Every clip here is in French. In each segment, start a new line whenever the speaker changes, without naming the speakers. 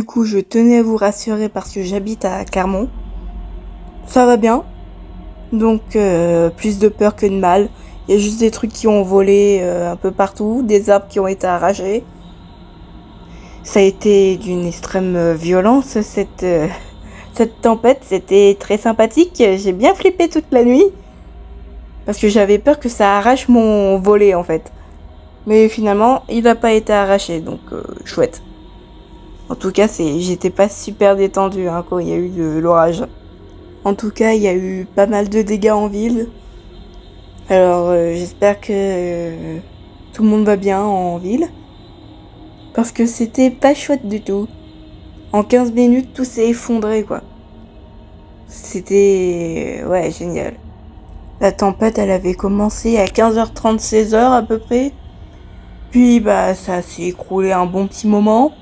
Du coup, je tenais à vous rassurer parce que j'habite à Clermont. Ça va bien. Donc, plus de peur que de mal. Il y a juste des trucs qui ont volé un peu partout, des arbres qui ont été arrachés. Ça a été d'une extrême violence, cette tempête. C'était très sympathique. J'ai bien flippé toute la nuit. Parce que j'avais peur que ça arrache mon volet, en fait. Mais finalement, il n'a pas été arraché, donc chouette. En tout cas, j'étais pas super détendue quand il y a eu de l'orage. En tout cas, il y a eu pas mal de dégâts en ville. Alors, j'espère que tout le monde va bien en ville. Parce que c'était pas chouette du tout. En 15 minutes, tout s'est effondré, quoi. C'était... ouais, génial. La tempête, elle avait commencé à 15h30, 16h à peu près. Puis, ça s'est écroulé un bon petit moment.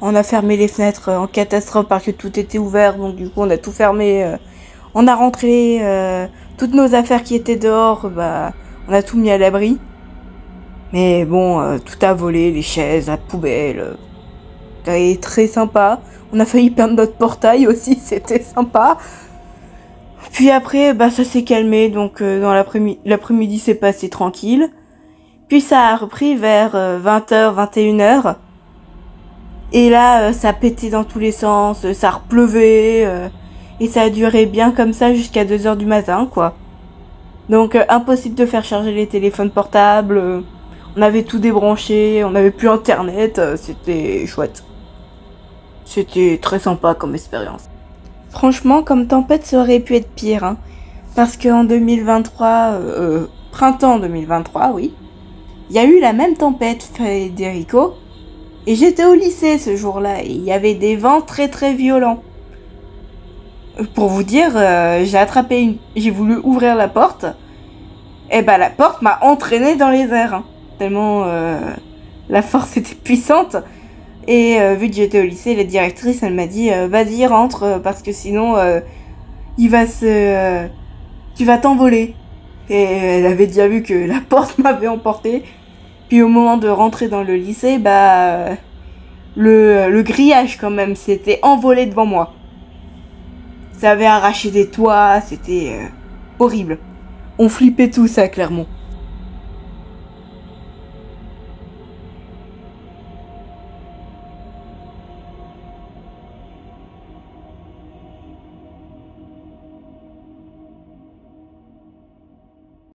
On a fermé les fenêtres en catastrophe parce que tout était ouvert. Donc, du coup, on a tout fermé. On a rentré toutes nos affaires qui étaient dehors. On a tout mis à l'abri. Mais bon, tout a volé. Les chaises, la poubelle. C'était très sympa. On a failli perdre notre portail aussi. C'était sympa. Puis après, ça s'est calmé. Donc, dans l'après-midi, c'est passé tranquille. Puis ça a repris vers 20h, 21h. Et là, ça pétait dans tous les sens, ça repleuvait. Et ça a duré bien comme ça jusqu'à 2h du matin, quoi. Donc, impossible de faire charger les téléphones portables. On avait tout débranché, on n'avait plus internet. C'était chouette. C'était très sympa comme expérience. Franchement, comme tempête, ça aurait pu être pire. Hein, parce qu'en 2023, printemps 2023, oui. Il y a eu la même tempête, Federico, et j'étais au lycée ce jour-là, et il y avait des vents très très violents. Pour vous dire, j'ai voulu ouvrir la porte, et la porte m'a entraîné dans les airs, hein, tellement la force était puissante. Et vu que j'étais au lycée, la directrice, elle m'a dit vas-y, rentre, parce que sinon, tu vas t'envoler. Et elle avait déjà vu que la porte m'avait emporté. Puis au moment de rentrer dans le lycée, le grillage quand même s'était envolé devant moi. Ça avait arraché des toits, c'était horrible. On flippait tous à Clermont.